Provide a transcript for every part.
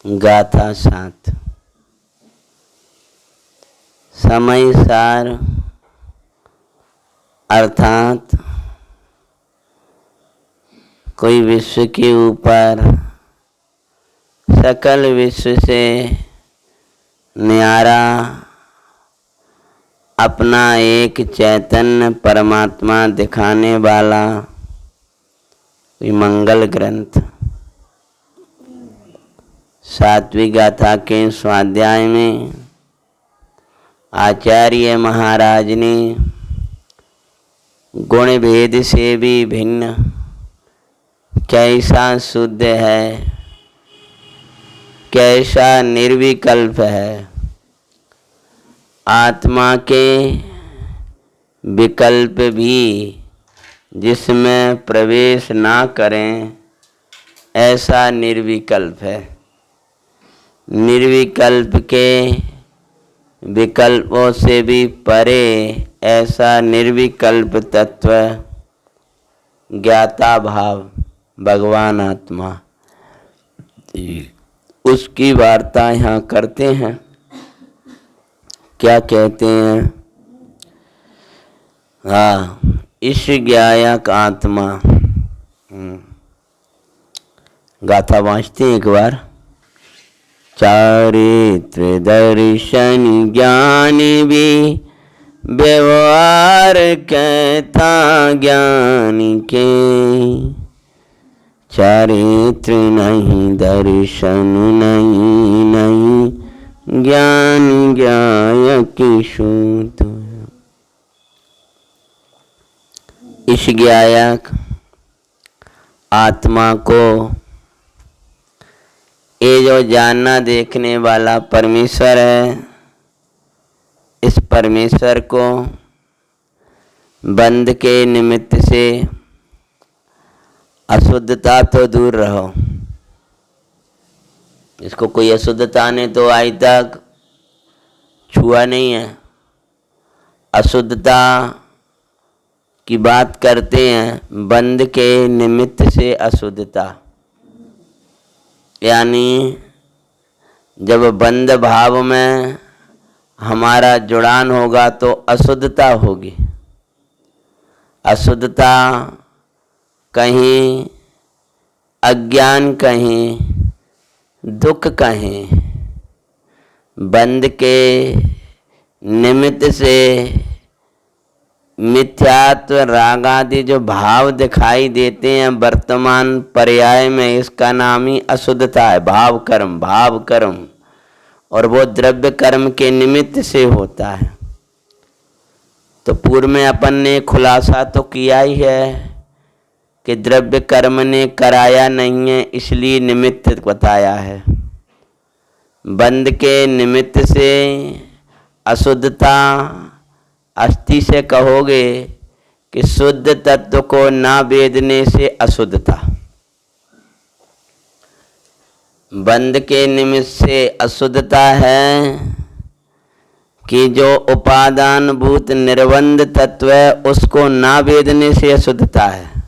गाथा 7। समय सार अर्थात कोई विश्व के ऊपर सकल विश्व से न्यारा अपना एक चैतन्य परमात्मा दिखाने वाला कोई मंगल ग्रंथ। 7वीं गाथा के स्वाध्याय में आचार्य महाराज ने गुण भेद से भी भिन्न कैसा शुद्ध है, कैसा निर्विकल्प है, आत्मा के विकल्प भी जिसमें प्रवेश ना करें ऐसा निर्विकल्प है, निर्विकल्प के विकल्पों से भी परे ऐसा निर्विकल्प तत्व ज्ञाता भाव भगवान आत्मा, उसकी वार्ता यहाँ करते हैं। क्या कहते हैं? हाँ, इस ज्ञायक आत्मा। गाथा वाँचते हैं एक बार। चारित्र दर्शन ज्ञान भी व्यवहार कहता ज्ञान के, चारित्र नहीं दर्शन नहीं नहीं ज्ञान ज्ञायक शुद्ध। इस ज्ञायक आत्मा को ये जो जानना देखने वाला परमेश्वर है, इस परमेश्वर को बंध के निमित्त से अशुद्धता तो दूर रहो। इसको कोई अशुद्धता ने तो आज तक छुआ नहीं है। अशुद्धता की बात करते हैं बंध के निमित्त से अशुद्धता, यानी जब बंध भाव में हमारा जुड़ान होगा तो अशुद्धता होगी। अशुद्धता कहीं अज्ञान, कहीं दुख, कहीं बंध के निमित्त से मिथ्यात्व राग आदि जो भाव दिखाई देते हैं वर्तमान पर्याय में, इसका नाम ही अशुद्धता है। भाव कर्म, भाव कर्म, और वो द्रव्य कर्म के निमित्त से होता है। तो पूर्व में अपन ने खुलासा तो किया ही है कि द्रव्य कर्म ने कराया नहीं है, इसलिए निमित्त बताया है। बंध के निमित्त से अशुद्धता अस्थि से कहोगे कि शुद्ध तत्व को ना वेदने से अशुद्धता। बंध के निमित्त से अशुद्धता है कि जो उपादान भूत निर्बंध तत्व है उसको ना वेदने से अशुद्धता है।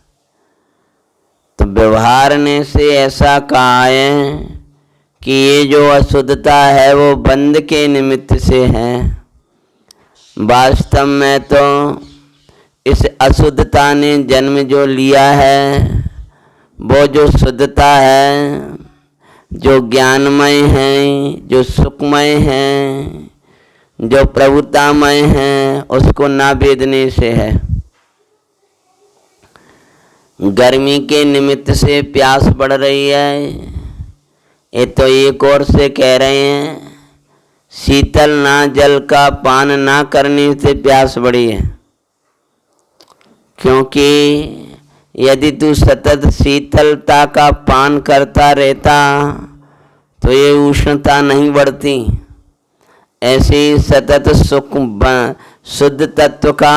तो व्यवहारने से ऐसा कहा है कि ये जो अशुद्धता है वो बंध के निमित्त से है। वास्तव में तो इस अशुद्धता ने जन्म जो लिया है वो जो शुद्धता है, जो ज्ञानमय है, जो सुखमय है, जो प्रभुतामय है, उसको ना वेदने से है। गर्मी के निमित्त से प्यास बढ़ रही है, ये तो एक और से कह रहे हैं शीतल ना जल का पान ना करने से प्यास बढ़ी है। क्योंकि यदि तू सतत शीतलता का पान करता रहता तो ये उष्णता नहीं बढ़ती। ऐसे ही सतत सुख शुद्ध तत्व का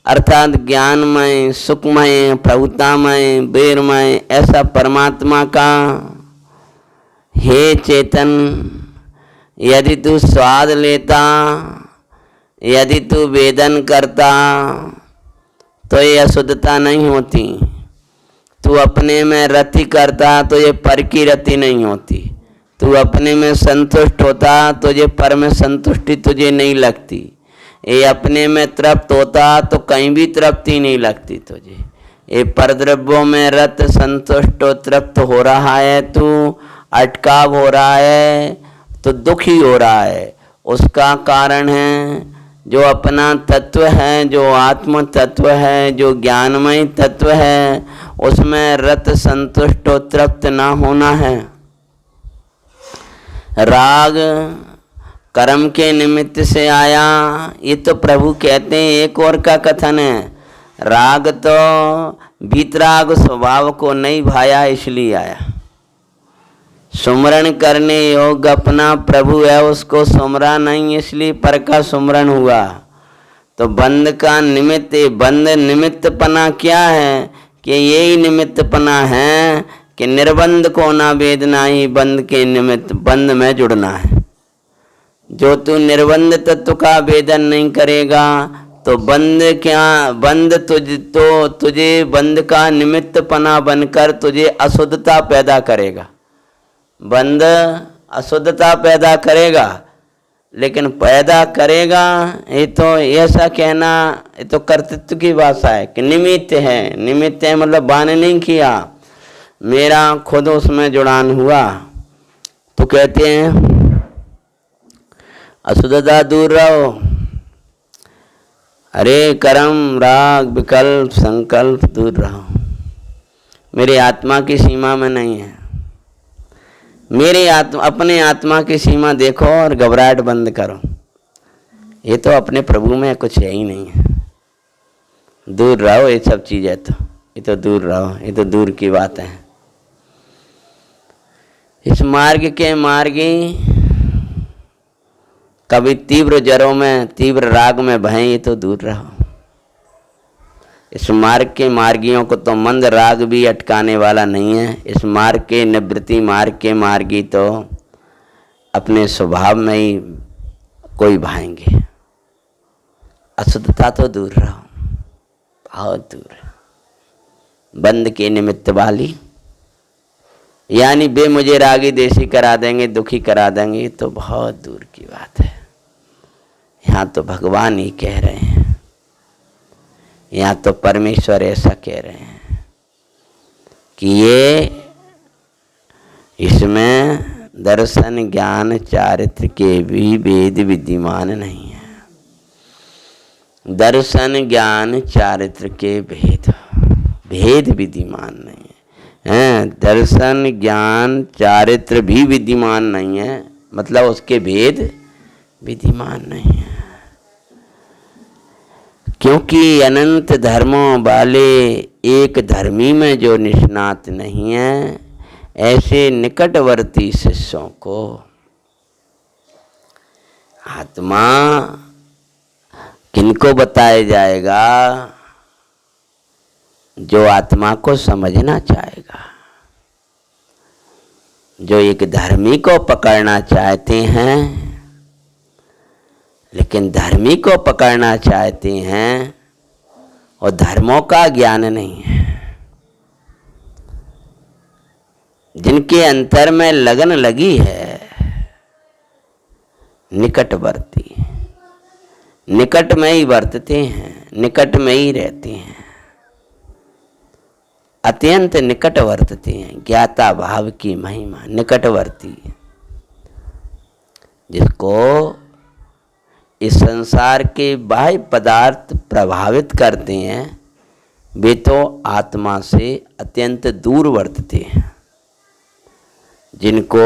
अर्थात ज्ञानमय, सुखमय, प्रभुतामय, बेरमय ऐसा परमात्मा का हे चेतन यदि तू स्वाद लेता, यदि तू वेदन करता तो ये अशुद्धता नहीं होती। तू अपने में रति करता तो ये पर की रति नहीं होती। तू अपने में संतुष्ट होता, तुझे पर में संतुष्टि तुझे नहीं लगती। ये अपने में तृप्त होता तो कहीं भी तृप्ति नहीं लगती तुझे। ये परद्रव्यों में रत संतुष्ट तृप्त हो रहा है, तू अटकाव हो रहा है, तो दुखी हो रहा है। उसका कारण है जो अपना तत्व है, जो आत्म तत्व है, जो ज्ञानमय तत्व है, उसमें रत संतुष्ट और तृप्त ना होना है। राग कर्म के निमित्त से आया, ये तो प्रभु कहते हैं। एक और का कथन है, राग तो वीतराग स्वभाव को नहीं भाया इसलिए आया। सुमरण करने योग्य अपना प्रभु है, उसको सुमरा नहीं इसलिए पर का सुमरण हुआ। तो बंध का निमित्त, बंध निमित्तपना क्या है कि यही निमित्तपना है कि निर्बंध को ना वेदना ही बंध के निमित्त, बंध में जुड़ना है। जो तू निर्बंध तत्व का वेदन नहीं करेगा तो बंध क्या, बंध तुझे बंध का निमित्तपना बनकर तुझे अशुद्धता पैदा करेगा। बंध अशुद्धता पैदा करेगा, लेकिन पैदा करेगा ये तो ऐसा कहना, ये तो कर्तृत्व की भाषा है कि निमित्त है। निमित्त है मतलब बाने नहीं किया, मेरा खुद उसमें जुड़ान हुआ। तो कहते हैं अशुद्धता दूर रहो। अरे कर्म राग विकल्प संकल्प दूर रहो। मेरी आत्मा की सीमा में नहीं है। मेरी आत्मा, अपने आत्मा की सीमा देखो और घबराहट बंद करो। ये तो अपने प्रभु में कुछ है ही नहीं है। दूर रहो ये सब चीज़ें, तो ये तो दूर रहो, ये तो दूर की बात है। इस मार्ग के मार्गी कभी तीव्र जरों में, तीव्र राग में बहें, ये तो दूर रहो। इस मार्ग के मार्गियों को तो मंद राग भी अटकाने वाला नहीं है। इस मार्ग के निवृत्ति मार्ग के मार्गी तो अपने स्वभाव में ही कोई भाएंगे। अशुद्धता तो दूर रहो, बहुत दूर। बंद के निमित्त वाली यानी बे मुझे रागी देशी करा देंगे, दुखी करा देंगे, तो बहुत दूर की बात है। यहाँ तो भगवान ही कह रहे हैं, यहाँ तो परमेश्वर ऐसा कह रहे हैं कि ये इसमें दर्शन ज्ञान चारित्र के भी भेद विद्यमान नहीं है। दर्शन ज्ञान चारित्र के भेद विद्यमान नहीं है। दर्शन ज्ञान चारित्र भी विद्यमान नहीं है, मतलब उसके भेद विद्यमान नहीं है। क्योंकि अनंत धर्मों वाले एक धर्मी में जो निष्णात नहीं है, ऐसे निकटवर्ती शिष्यों को आत्मा किनको बताया जाएगा? जो आत्मा को समझना चाहेगा, जो एक धर्मी को पकड़ना चाहते हैं, लेकिन धर्मी को पकड़ना चाहते हैं और धर्मों का ज्ञान नहीं है, जिनके अंतर में लगन लगी है, निकटवर्ती, निकट में ही वर्तते हैं, निकट में ही रहते हैं, अत्यंत निकट वर्तते हैं। ज्ञाता भाव की महिमा, निकटवर्ती, जिसको इस संसार के बाह्य पदार्थ प्रभावित करते हैं, वे तो आत्मा से अत्यंत दूर वर्तते हैं। जिनको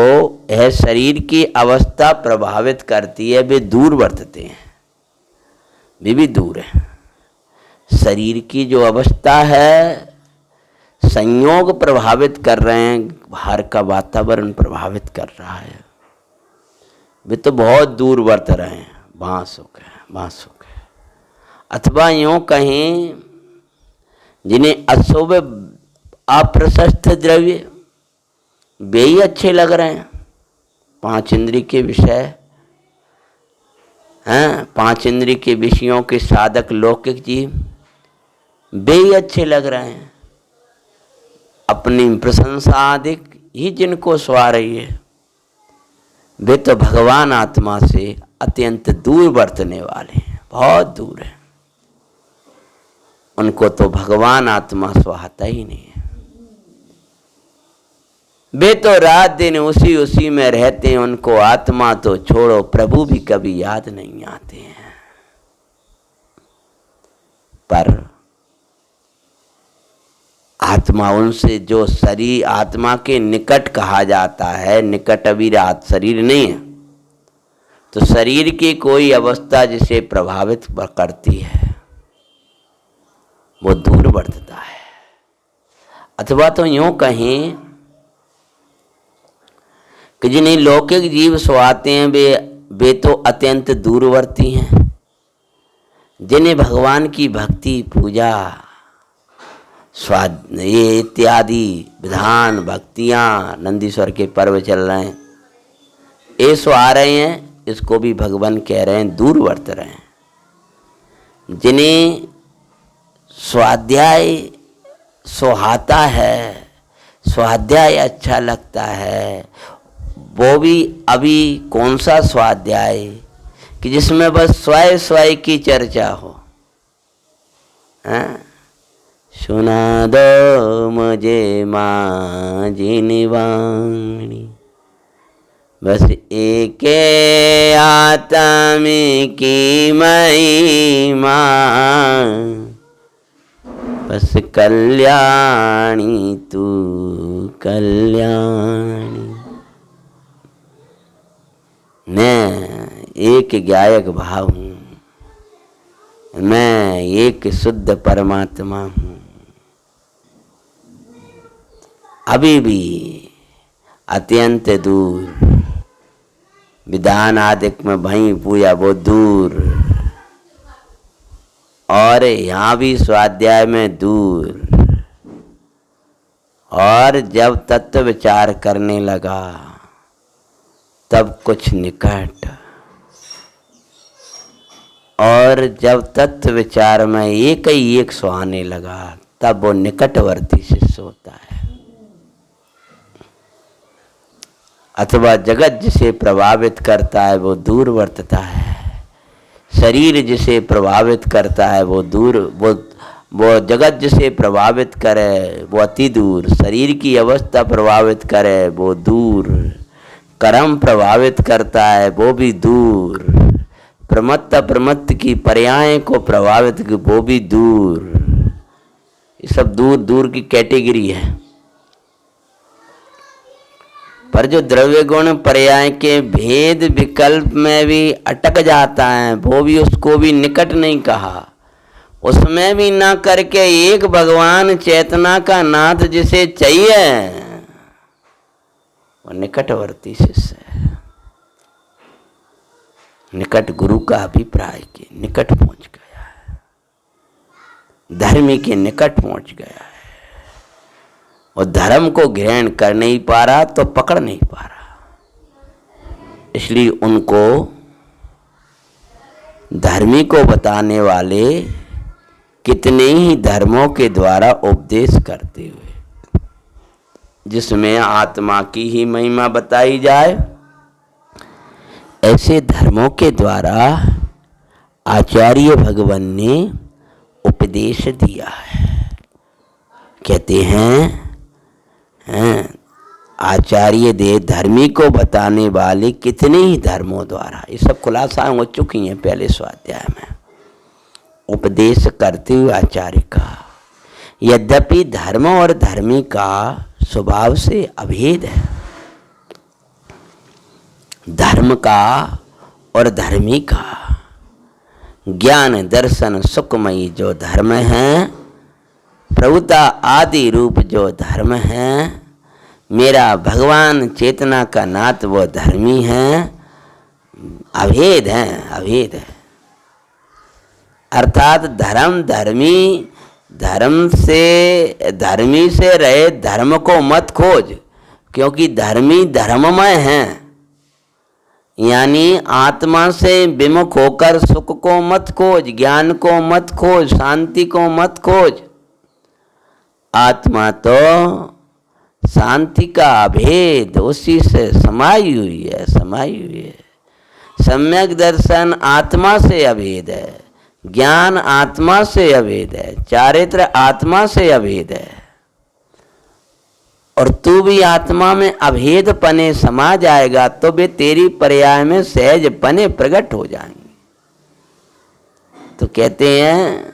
यह शरीर की अवस्था प्रभावित करती है, वे दूर वर्तते हैं, वे भी दूर हैं। शरीर की जो अवस्था है, संयोग प्रभावित कर रहे हैं, बाहर का वातावरण प्रभावित कर रहा है, वे तो बहुत दूर वर्त रहे हैं, बांस हो गए। अथवा यूँ कहीं जिन्हें अशुभ अप्रशस्त द्रव्य वे ही अच्छे लग रहे हैं। पांच इंद्रिय के विषय हैं, पांच इंद्रिय के विषयों के साधक लौकिक जीव वे ही अच्छे लग रहे हैं। अपनी प्रशंसा अधिक ही जिनको स्वा रही है, वे तो भगवान आत्मा से अत्यंत दूर बरतने वाले हैं, बहुत दूर है। उनको तो भगवान आत्मा सुहाता ही नहीं है। वे तो रात दिन उसी में रहते हैं, उनको आत्मा तो छोड़ो, प्रभु भी कभी याद नहीं आते हैं। पर आत्मा उनसे जो शरीर, आत्मा के निकट कहा जाता है, निकट अभी रात शरीर नहीं है, तो शरीर की कोई अवस्था जिसे प्रभावित करती है वो दूर बढ़ता है। अथवा तो यूं कहें कि जिन्हें लौकिक जीव सुहाते हैं वे तो अत्यंत दूरवर्ती हैं। जिन्हें भगवान की भक्ति, पूजा, स्वाद, ये इत्यादि विधान, भक्तियाँ, नंदीश्वर के पर्व चल रहे हैं, ये सुहा रहे हैं, इसको भी भगवान कह रहे हैं दूर वर्त रहे हैं। जिन्हें स्वाध्याय सुहाता है, स्वाध्याय अच्छा लगता है, वो भी अभी कौन सा स्वाध्याय कि जिसमें बस स्वय की चर्चा हो। सुना दो मुझे माझी निवाणी, बस एक आत्मा की महिमा, बस कल्याणी तू कल्याणी। मैं एक गायक भाव हूँ, मैं एक शुद्ध परमात्मा हूँ। अभी भी अत्यंत दूर, विधान आदिक में भई पूजा वो दूर, और यहाँ भी स्वाध्याय में दूर। और जब तत्व विचार करने लगा तब कुछ निकट, और जब तत्व विचार में एक ही एक सुहाने लगा तब वो निकटवर्ती शिष्य होता है। अथवा जगत जिसे प्रभावित करता है वो दूर वर्तता है, शरीर जिसे प्रभावित करता है वो दूर, वो जगत जिसे प्रभावित करे वो अति दूर, शरीर की अवस्था प्रभावित करे वो दूर, कर्म प्रभावित करता है वो भी दूर, प्रमत्त प्रमत्त की पर्याय को प्रभावित वो भी दूर। ये सब दूर दूर की कैटेगरी है। पर जो द्रव्य गुण पर्याय के भेद विकल्प में भी अटक जाता है, वो भी, उसको भी निकट नहीं कहा, उसमें भी ना करके एक भगवान चेतना का नाथ जिसे चाहिए वो निकटवर्ती शिष्य है। निकट गुरु का अभिप्राय के निकट पहुंच गया है, धर्मी के निकट पहुंच गया है, और धर्म को ग्रहण कर नहीं पा रहा तो पकड़ नहीं पा रहा। इसलिए उनको धर्मी को बताने वाले कितने ही धर्मों के द्वारा उपदेश करते हुए, जिसमें आत्मा की ही महिमा बताई जाए, ऐसे धर्मों के द्वारा आचार्य भगवान ने उपदेश दिया है। कहते हैं आचार्य दे धर्मी को बताने वाले कितने ही धर्मों द्वारा, ये सब खुलासा हो चुकी हैं पहले स्वाध्याय में, उपदेश करते हुए आचार्य का। यद्यपि धर्म और धर्मी का स्वभाव से अभेद है, धर्म का और धर्मी का ज्ञान दर्शन सुखमयी जो धर्म है, प्रभुता आदि रूप जो धर्म है, मेरा भगवान चेतना का नाथ वो धर्मी है, अभेद है, अभेद है। अर्थात धर्म धर्मी, धर्मी से रहे, धर्म को मत खोज, क्योंकि धर्मी धर्ममय है। यानी आत्मा से विमुख होकर सुख को मत खोज, ज्ञान को मत खोज, शांति को मत खोज। आत्मा तो शांति का अभेद उसी से समाई हुई है, समाई हुई है। सम्यक दर्शन आत्मा से अभेद है, ज्ञान आत्मा से अभेद है, चारित्र आत्मा से अभेद है। और तू भी आत्मा में अभेद पने समा जाएगा तो वे तेरी पर्याय में सहज पने प्रकट हो जाएंगे। तो कहते हैं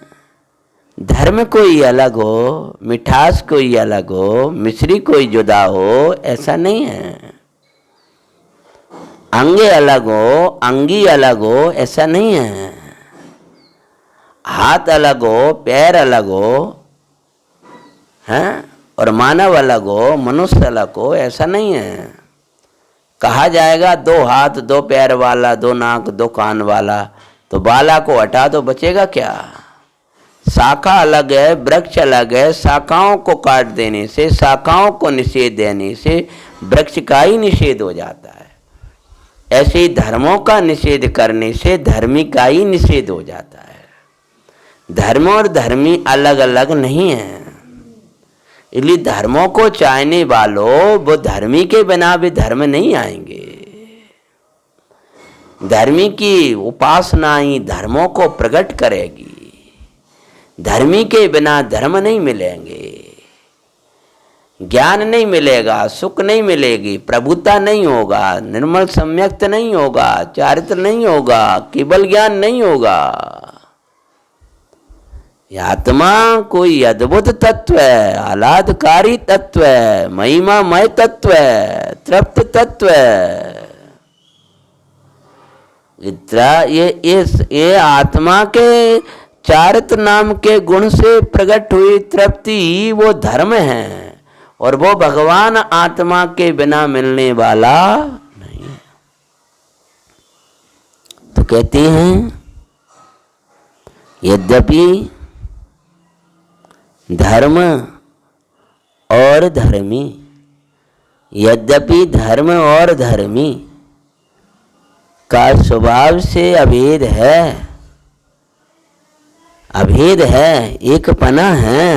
धर्म कोई अलग हो, मिठास कोई अलग हो, मिश्री कोई जुदा हो, ऐसा नहीं है। अंगे अलग हो, अंगी अलग हो, ऐसा नहीं है। हाथ अलग हो, पैर अलग हो, हैं, और मानव अलग हो, मनुष्य अलग हो, ऐसा नहीं है। कहा जाएगा दो हाथ दो पैर वाला, दो नाक दो कान वाला, तो बाला को हटा दो बचेगा क्या? शाखा अलग है, वृक्ष अलग है। शाखाओं को काट देने से, शाखाओं को निषेध देने से वृक्ष का ही निषेध हो जाता है। ऐसे ही धर्मों का निषेध करने से धर्मी का ही निषेध हो जाता है। धर्म और धर्मी अलग अलग नहीं है। इसलिए धर्मों को चाहने वालों, वो धर्मी के बिना भी धर्म नहीं आएंगे। धर्मी की उपासना ही धर्मों को प्रकट करेगी। धर्मी के बिना धर्म नहीं मिलेंगे, ज्ञान नहीं मिलेगा, सुख नहीं मिलेगी, प्रभुता नहीं होगा, निर्मल सम्यक्त नहीं होगा, चारित्र नहीं होगा, केवल ज्ञान नहीं होगा। आत्मा कोई अद्भुत तत्व है, आह्लादकारी तत्व है, महिमामय तत्व है, तृप्त तत्व है। ये आत्मा के चारित्र नाम के गुण से प्रकट हुई तृप्ति ही वो धर्म है, और वो भगवान आत्मा के बिना मिलने वाला नहीं है। तो कहते हैं यद्यपि धर्म और धर्मी, यद्यपि धर्म और धर्मी का स्वभाव से अभेद है, अभेद है, एक पना है,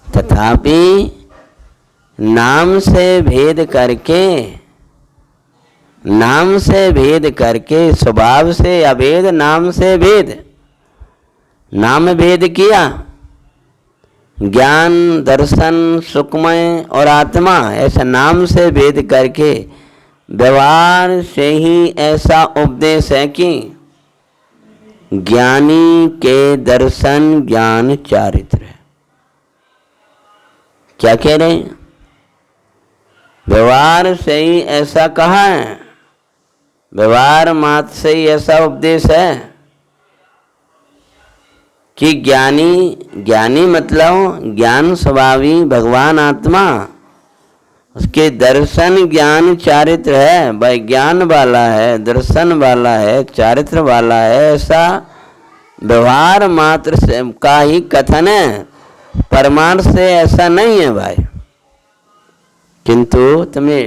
तथापि नाम से भेद करके, नाम से भेद करके, स्वभाव से अभेद, नाम से भेद, नाम भेद किया, ज्ञान दर्शन सुखमय और आत्मा, ऐसा नाम से भेद करके व्यवहार से ही ऐसा उपदेश है कि ज्ञानी के दर्शन ज्ञान चारित्र है। क्या कह रहे हैं? व्यवहार से ही ऐसा कहा है, व्यवहार मात्र से ही ऐसा उपदेश है कि ज्ञानी, ज्ञानी मतलब ज्ञान स्वभावी भगवान आत्मा, उसके दर्शन ज्ञान चारित्र है। भाई ज्ञान वाला है, दर्शन वाला है, चारित्र वाला है, ऐसा व्यवहार मात्र से का ही कथन है, परमार्थ से ऐसा नहीं है भाई। किंतु तुम्हें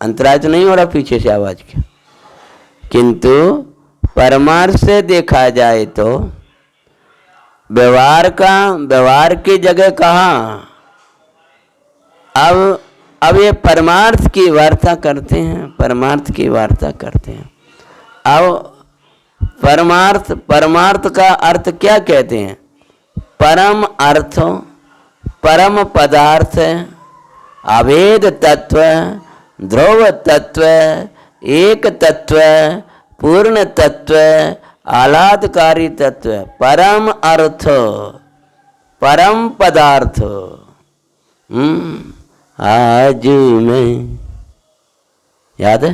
अंतराज नहीं हो रहा पीछे से आवाज की? किंतु परमार्थ से देखा जाए तो व्यवहार का, व्यवहार की जगह कहा, अब ये परमार्थ की वार्ता करते हैं, परमार्थ की वार्ता करते हैं। अब परमार्थ, परमार्थ का अर्थ क्या कहते हैं? परम अर्थ, परम पदार्थ, अभेद तत्व, ध्रुव तत्व, एक तत्व, पूर्ण तत्व, आह्लादकारी तत्व, परम अर्थ, परम पदार्थ। आज मैं, याद है?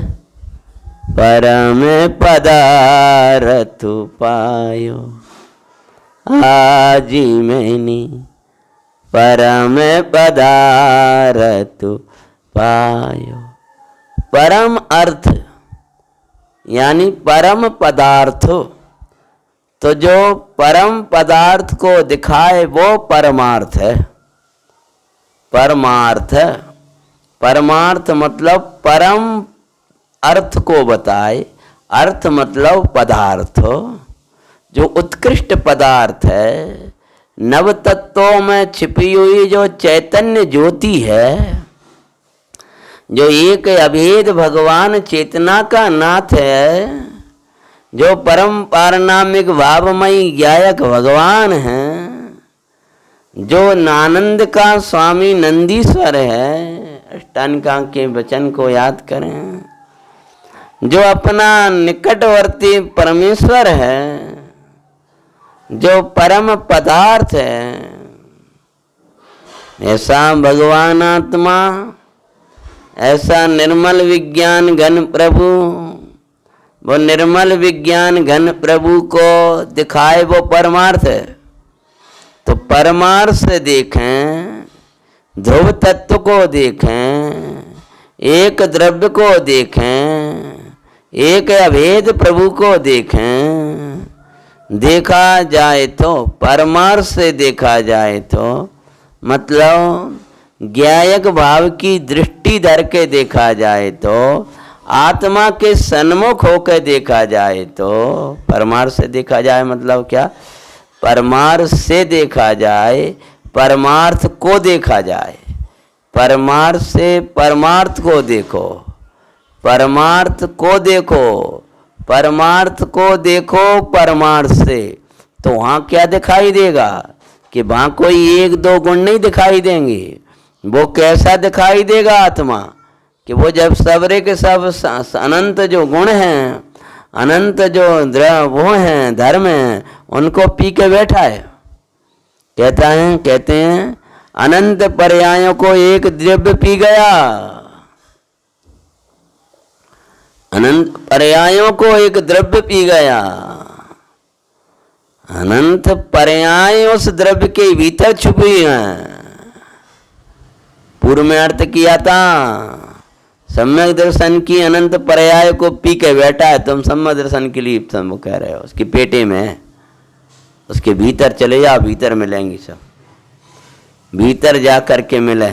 परम पदार्थ पायो, आज मैंने परम पदार्थ पायो। परम अर्थ यानी परम पदार्थ, तो जो परम पदार्थ को दिखाए वो परमार्थ है। परमार्थ, परमार्थ मतलब परम अर्थ को बताए, अर्थ मतलब पदार्थ, जो उत्कृष्ट पदार्थ है, नव तत्वों में छिपी हुई जो चैतन्य ज्योति है, जो एक अभेद भगवान चेतना का नाथ है, जो परम पारनामिक भावमयी ज्ञायक भगवान है, जो आनंद का स्वामी नंदीश्वर है, अष्टांगिका के वचन को याद करें, जो अपना निकटवर्ती परमेश्वर है, जो परम पदार्थ है, ऐसा भगवान आत्मा, ऐसा निर्मल विज्ञान घन प्रभु, वो निर्मल विज्ञान घन प्रभु को दिखाए वो परमार्थ है। तो परमार्थ से देखें, ध्रुव तत्व को देखें, एक द्रव्य को देखें, एक अभेद प्रभु को देखें, देखा जाए तो परमार्थ से देखा जाए तो मतलब ज्ञायक भाव की दृष्टि धर के देखा जाए तो, आत्मा के सन्मुख होकर देखा जाए तो, परमार्थ से देखा जाए मतलब क्या, परमार्थ से देखा जाए, परमार्थ को देखा जाए, परमार्थ से परमार्थ को देखो, परमार्थ को देखो, परमार्थ को देखो परमार्थ से, तो वहाँ क्या दिखाई देगा कि वहाँ कोई एक दो गुण नहीं दिखाई देंगे। वो कैसा दिखाई देगा आत्मा कि वो जब सबरे के सब अनंत जो गुण हैं, अनंत जो वो हैं धर्म हैं, उनको पी के बैठा है। कहते हैं अनंत पर्यायों को एक द्रव्य पी गया, अनंत पर्यायों को एक द्रव्य पी गया। अनंत पर्याय उस द्रव्य के भीतर छुपी हैं। पूर्व में अर्थ किया था सम्यक दर्शन की अनंत पर्याय को पी के बैठा है। तुम सम्यक दर्शन के लिए तुम कह रहे हो, उसकी पेटे में, उसके भीतर चले जाओ, भीतर मिलेंगी सब, भीतर जा करके मिले,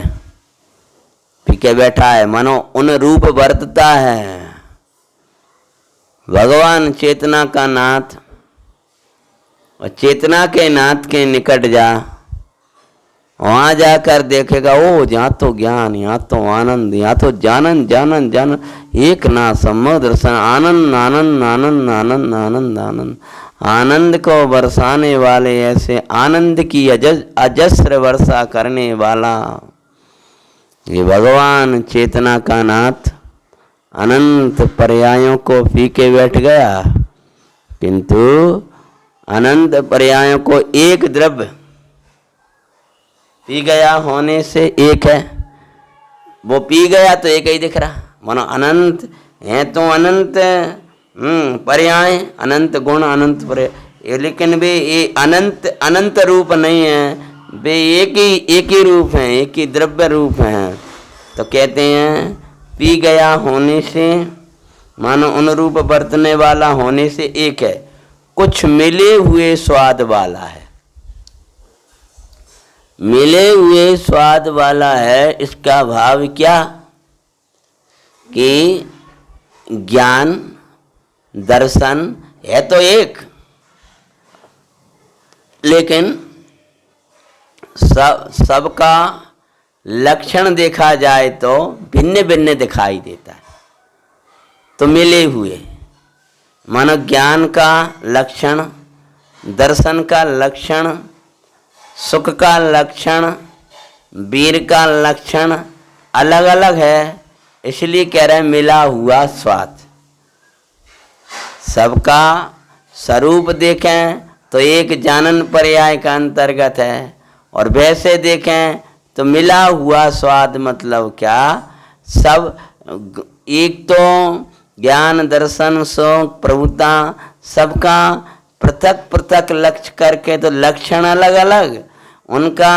पी के बैठा है, मानो उन रूप वर्तता है। भगवान चेतना का नाथ, और चेतना के नाथ के निकट जा, वहां जाकर देखेगा ओ यहाँ तो ज्ञान, यहाँ तो आनंद, यहाँ तो जानन जानन जानन, एक ना सम्यक दर्शन, आनंद आनंद आनंद आनंद आनंद आनंद, आनंद को बरसाने वाले, ऐसे आनंद की अजस्र वर्षा करने वाला ये भगवान चेतना का नाथ अनंत पर्यायों को पी के बैठ गया। किंतु अनंत पर्यायों को एक द्रव्य पी गया होने से एक है, वो पी गया तो एक ही दिख रहा, मानो अनंत है तो अनंत पर्याय, अनंत गुण, अनंत पर्याय, लेकिन वे ये अनंत अनंत रूप नहीं है, वे एक ही रूप हैं, एक ही द्रव्य रूप हैं। तो कहते हैं पी गया होने से, मानो उन रूप बरतने वाला होने से एक है, कुछ मिले हुए स्वाद वाला है, मिले हुए स्वाद वाला है। इसका भाव क्या कि ज्ञान दर्शन है तो एक, लेकिन सबका लक्षण देखा जाए तो भिन्न भिन्न दिखाई देता है। तो मिले हुए मानो ज्ञान का लक्षण, दर्शन का लक्षण, सुख का लक्षण, वीर का लक्षण अलग अलग है, इसलिए कह रहे हैं मिला हुआ स्वाद। सबका स्वरूप देखें तो एक जानन पर्याय का अंतर्गत है, और वैसे देखें तो मिला हुआ स्वाद मतलब क्या, सब एक तो ज्ञान दर्शन सुख प्रभुता सबका पृथक पृथक लक्ष्य करके तो लक्षण अलग अलग, उनका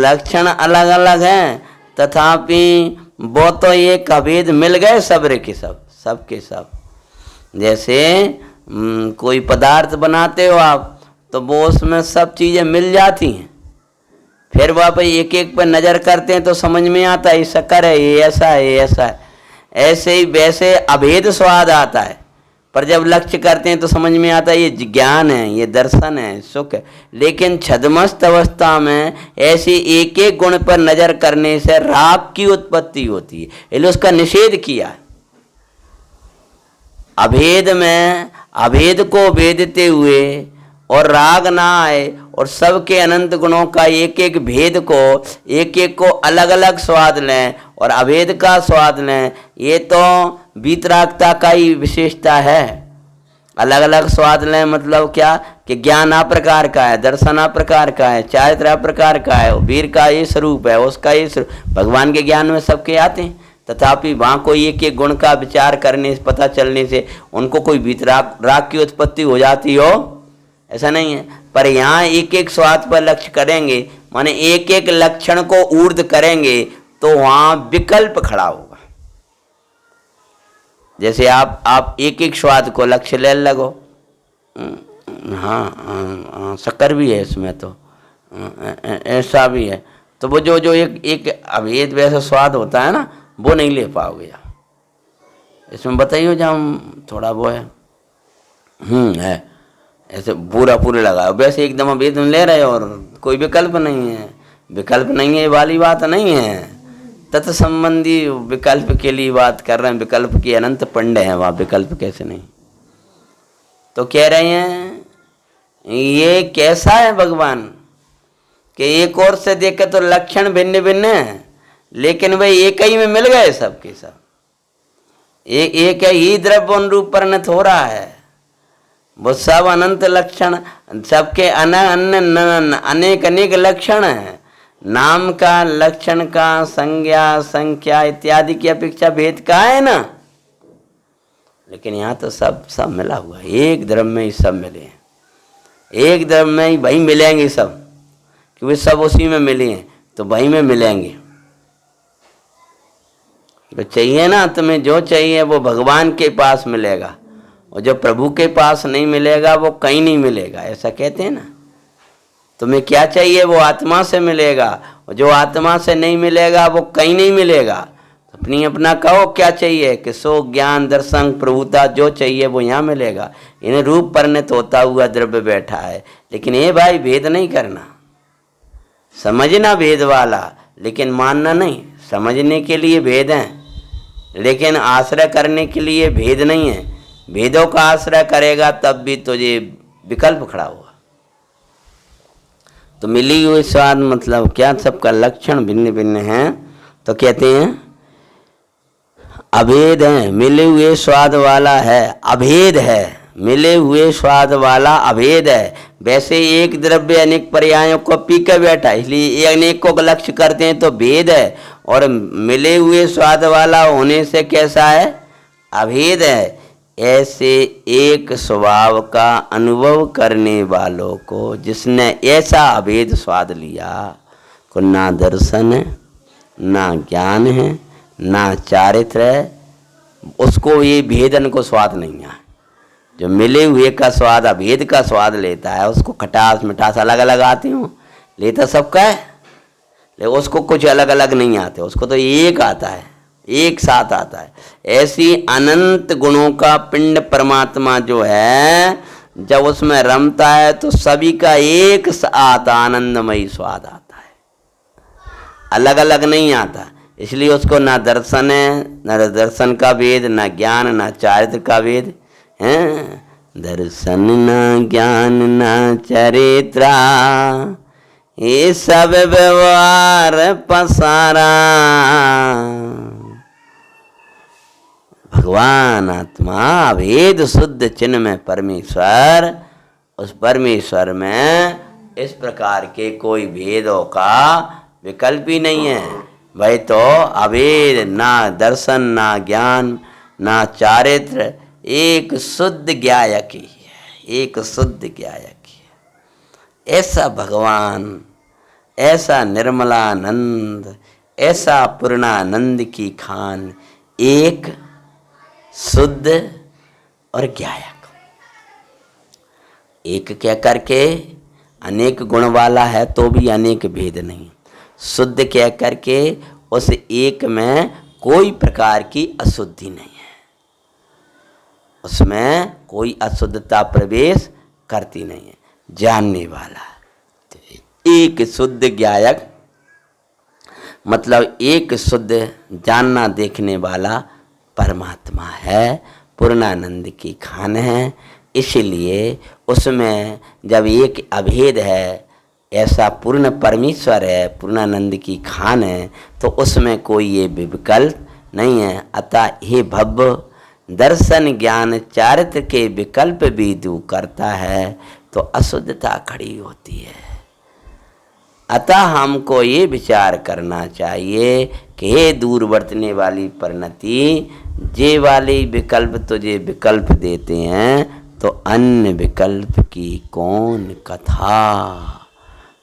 लक्षण अलग अलग है, तथापि वो तो एक अभेद मिल गए सबरे के सबके सब। जैसे कोई पदार्थ बनाते हो आप तो वो उसमें सब चीज़ें मिल जाती हैं, फिर वह एक एक पर नज़र करते हैं तो समझ में आता है ये शक्कर है, ये ऐसा है, ये ऐसा है। ऐसे ही वैसे अभेद स्वाद आता है, पर जब लक्ष्य करते हैं तो समझ में आता है ये ज्ञान है, ये दर्शन है, सुख है। लेकिन छद्मस्त अवस्था में ऐसे एक एक गुण पर नजर करने से राग की उत्पत्ति होती है, इसलिए उसका निषेध किया। अभेद में अभेद को भेदते हुए और राग ना आए और सबके अनंत गुणों का एक एक भेद को, एक एक को अलग अलग स्वाद लें और अभेद का स्वाद लें, ये तो वीतरागता का ही विशेषता है। अलग अलग स्वाद लें मतलब क्या कि ज्ञान आ प्रकार का है, दर्शन आ प्रकार का है, चारित्र आ प्रकार का है, वीर का ये स्वरूप है, उसका ये स्वरूप। भगवान के ज्ञान में सबके आते हैं, तथापि वहाँ कोई एक एक गुण का विचार करने से, पता चलने से उनको कोई वीतराग राग की उत्पत्ति हो जाती हो, ऐसा नहीं है। पर यहाँ एक एक स्वाद पर लक्ष्य करेंगे, माने एक एक लक्षण को ऊर्ध्व करेंगे तो वहाँ विकल्प खड़ा होगा। जैसे आप एक एक स्वाद को लक्ष्य ले लगो, हाँ शक्कर भी है इसमें, तो ऐसा भी है, तो वो जो एक अभेद वैसा स्वाद होता है ना, वो नहीं ले पाओगे। इसमें बताइए जहाँ थोड़ा वो है है ऐसे पूरा लगा, वैसे एकदम अभेद ले रहे और कोई विकल्प नहीं है। विकल्प नहीं है वाली बात नहीं है, तत्संबंधी विकल्प के लिए बात कर रहे हैं। विकल्प की अनंत पंड है, वहाँ विकल्प कैसे नहीं। तो कह रहे हैं ये कैसा है भगवान कि एक और से देखे तो लक्षण भिन्न भिन्न है, लेकिन वह एक ही में मिल गए सबके सब। एक ही द्रव्य अनुरूप परिणत हो रहा है, वो सब अनंत लक्षण, सबके अनेक अनेक लक्षण है। नाम का, लक्षण का, संख्या इत्यादि की अपेक्षा भेद का है ना, लेकिन यहाँ तो सब मिला हुआ है, एक द्रव्य में ही सब मिले हैं, एक द्रव्य में ही वही मिलेंगे सब, क्योंकि सब उसी में मिले हैं तो वही में मिलेंगे। तो चाहिए ना तुम्हें, जो चाहिए वो भगवान के पास मिलेगा, और जो प्रभु के पास नहीं मिलेगा वो कहीं नहीं मिलेगा, ऐसा कहते हैं ना। तुम्हें क्या चाहिए वो आत्मा से मिलेगा, और जो आत्मा से नहीं मिलेगा वो कहीं नहीं मिलेगा। अपना कहो क्या चाहिए कि सो ज्ञान दर्शन प्रभुता जो चाहिए वो यहाँ मिलेगा। इन्हें रूप परिणत होता हुआ द्रव्य बैठा है, लेकिन ये भाई भेद नहीं करना, समझना भेद वाला, लेकिन मानना नहीं। समझने के लिए भेद हैं, लेकिन आश्रय करने के लिए भेद नहीं है। भेदों का आश्रय करेगा तब भी तुझे विकल्प खड़ा हुआ। तो मिली हुई स्वाद मतलब क्या, सबका लक्षण भिन्न भिन्न है, तो कहते हैं अभेद है, मिले हुए स्वाद वाला है, अभेद है, मिले हुए स्वाद वाला अभेद है। वैसे एक द्रव्य अनेक पर्यायों को पी के बैठा, इसलिए अनेकों का लक्ष्य करते हैं तो भेद है, और मिले हुए स्वाद वाला होने से कैसा है, अभेद है। ऐसे एक स्वभाव का अनुभव करने वालों को, जिसने ऐसा अभेद स्वाद लिया, को ना दर्शन है, ना ज्ञान है, ना चारित्र है, उसको ये भेदन को स्वाद नहीं है। जो मिले हुए का स्वाद, अभेद का स्वाद लेता है, उसको खटास मिठास अलग अलग आती हूँ, लेता सबका है, लेकिन उसको कुछ अलग अलग नहीं आते, उसको तो एक आता है, एक साथ आता है। ऐसी अनंत गुणों का पिंड परमात्मा जो है, जब उसमें रमता है तो सभी का एक साथ आनंदमयी स्वाद आता है, अलग अलग नहीं आता। इसलिए उसको ना दर्शन है, ना दर्शन का भेद, ना ज्ञान, ना चारित्र का भेद है। दर्शन ना ज्ञान ना चरित्रा, ये सब व्यवहार पसारा। भगवान आत्मा भेद शुद्ध चिन्ह में परमेश्वर, उस परमेश्वर में इस प्रकार के कोई भेदों का विकल्प ही नहीं है। भाई तो अभेद, ना दर्शन, ना ज्ञान, ना चारित्र, एक शुद्ध ज्ञायक ही है, एक शुद्ध ज्ञायक ही है। ऐसा भगवान, ऐसा निर्मलानंद, ऐसा पूर्णानंद की खान, एक शुद्ध और ज्ञायक। एक कह करके अनेक गुण वाला है तो भी अनेक भेद नहीं। शुद्ध कह करके उस एक में कोई प्रकार की अशुद्धि नहीं है। उसमें कोई अशुद्धता प्रवेश करती नहीं है। जानने वाला एक शुद्ध ज्ञायक मतलब एक शुद्ध जानना देखने वाला परमात्मा है, पूर्णानंद की खान है। इसलिए उसमें जब एक अभेद है, ऐसा पूर्ण परमेश्वर है, पूर्णानंद की खान है, तो उसमें कोई ये विकल्प नहीं है। अतः हे भव्य दर्शन ज्ञान चारित्र के विकल्प भी दूर करता है तो अशुद्धता खड़ी होती है। अतः हमको ये विचार करना चाहिए कि हे दूर वर्तने वाली परिणति, जे वाले विकल्प तुझे विकल्प देते हैं तो अन्य विकल्प की कौन कथा।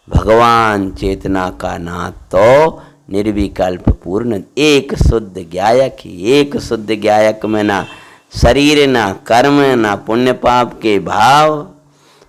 भगवान चेतना का नाथ तो निर्विकल्प पूर्ण एक शुद्ध ज्ञायक ही। एक शुद्ध ज्ञायक में ना शरीर, ना कर्म, ना पुण्य पाप के भाव,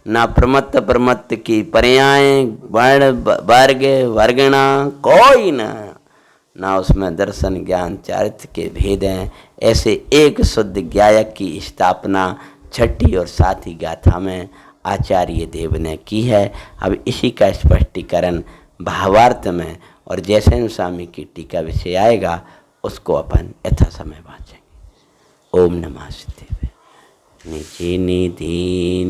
ना प्रमत्त प्रमत्त की पर्याय, वर्ण वर्ग वर्गणा कोई ना उसमें दर्शन ज्ञान चारित्र के भेद हैं। ऐसे एक शुद्ध ज्ञायक की स्थापना छठी और सातवीं गाथा में आचार्य देव ने की है। अब इसी का स्पष्टीकरण भावार्थ में और जैसे स्वामी की टीका विषय आएगा उसको अपन यथा समय वाचेंगे। ओम नमः शिवाय। निधि